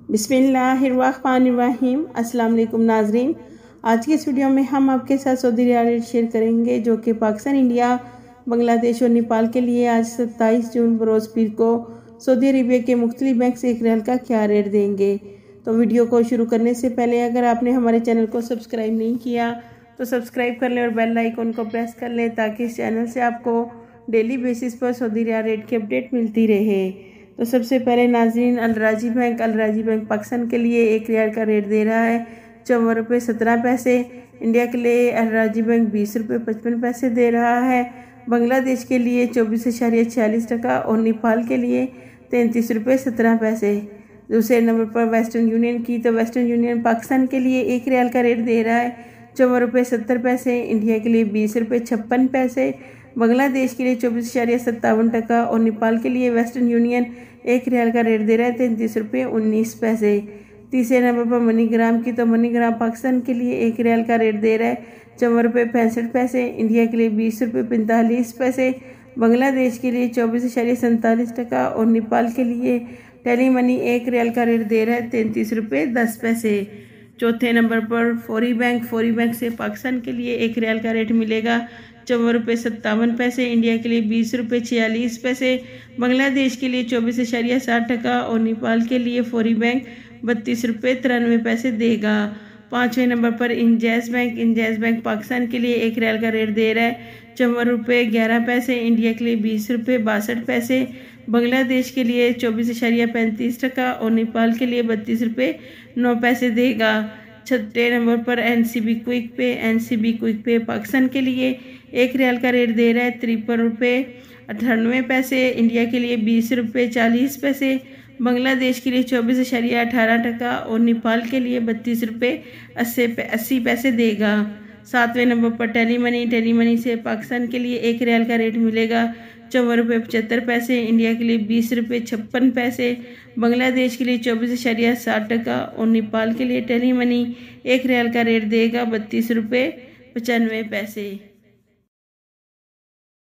बिस्मिल्लाहिर्रहमानिर्रहीम। अस्सलाम वालेकुम नाजरीन, आज की इस वीडियो में हम आपके साथ सऊदी रियाल रेट शेयर करेंगे जो कि पाकिस्तान, इंडिया, बांग्लादेश और नेपाल के लिए आज 27 जून बरोज़ पीर को सऊदी अरबिया के मुख्तलिफ बैंक से एक रियाल का क्या रेट देंगे। तो वीडियो को शुरू करने से पहले अगर आपने हमारे चैनल को सब्सक्राइब नहीं किया तो सब्सक्राइब कर लें और बेल आइकन को प्रेस कर लें ताकि इस चैनल से आपको डेली बेसिस पर सऊदी रियाल रेट की अपडेट मिलती रहे। तो सबसे पहले नाज़रीन, अलराजी बैंक पाकिस्तान के लिए एक रियाल का रेट दे रहा है 54.17। इंडिया के लिए अलराजी बैंक 20.55 दे रहा है। बांग्लादेश के लिए 24.46 और नेपाल के लिए 33.17। दूसरे नंबर पर वेस्टर्न यूनियन की, तो वेस्टर्न यूनियन पाकिस्तान के लिए एक रियाल का रेट दे रहा है 54.70। इंडिया के लिए 20.56। बांग्लादेश के लिए 24.57 और नेपाल के लिए वेस्टर्न यूनियन एक रियाल का रेट दे रहा है 33.19। तीसरे नंबर पर मनीग्राम की, तो मनीग्राम पाकिस्तान के लिए एक रियाल का रेट दे रहा है 54.65। इंडिया के लिए 20.45। बांग्लादेश के लिए 24.47 और नेपाल के लिए टेली मनी एक रियाल का रेट दे रहा है 33.10। चौथे नंबर पर फौरी बैंक से पाकिस्तान के लिए एक रियाल का रेट मिलेगा 54.57। इंडिया के लिए 20.46। बांग्लादेश के लिए 24.60 और नेपाल के लिए फौरी बैंक 32.93 देगा। पाँचवें नंबर पर इंजैज़ बैंक पाकिस्तान के लिए एक रियाल का रेट दे रहा है 54.11। इंडिया के लिए 20.62। बांग्लादेश के लिए 24.35 और नेपाल के लिए 32.9 देगा। छठे नंबर पर एनसीबी क्विक पे पाकिस्तान के लिए एक रियाल का रेट दे रहा है 53.98। इंडिया के लिए 20.40। बांग्लादेश के लिए 24.18 और नेपाल के लिए 32.80 देगा। सातवें नंबर पर टेली मनी से पाकिस्तान के लिए एक रियाल का रेट मिलेगा 54.75। इंडिया के लिए 20.56। बांग्लादेश के लिए 24.60 और नेपाल के लिए टेली मनी एक रियाल का रेट देगा 32.95।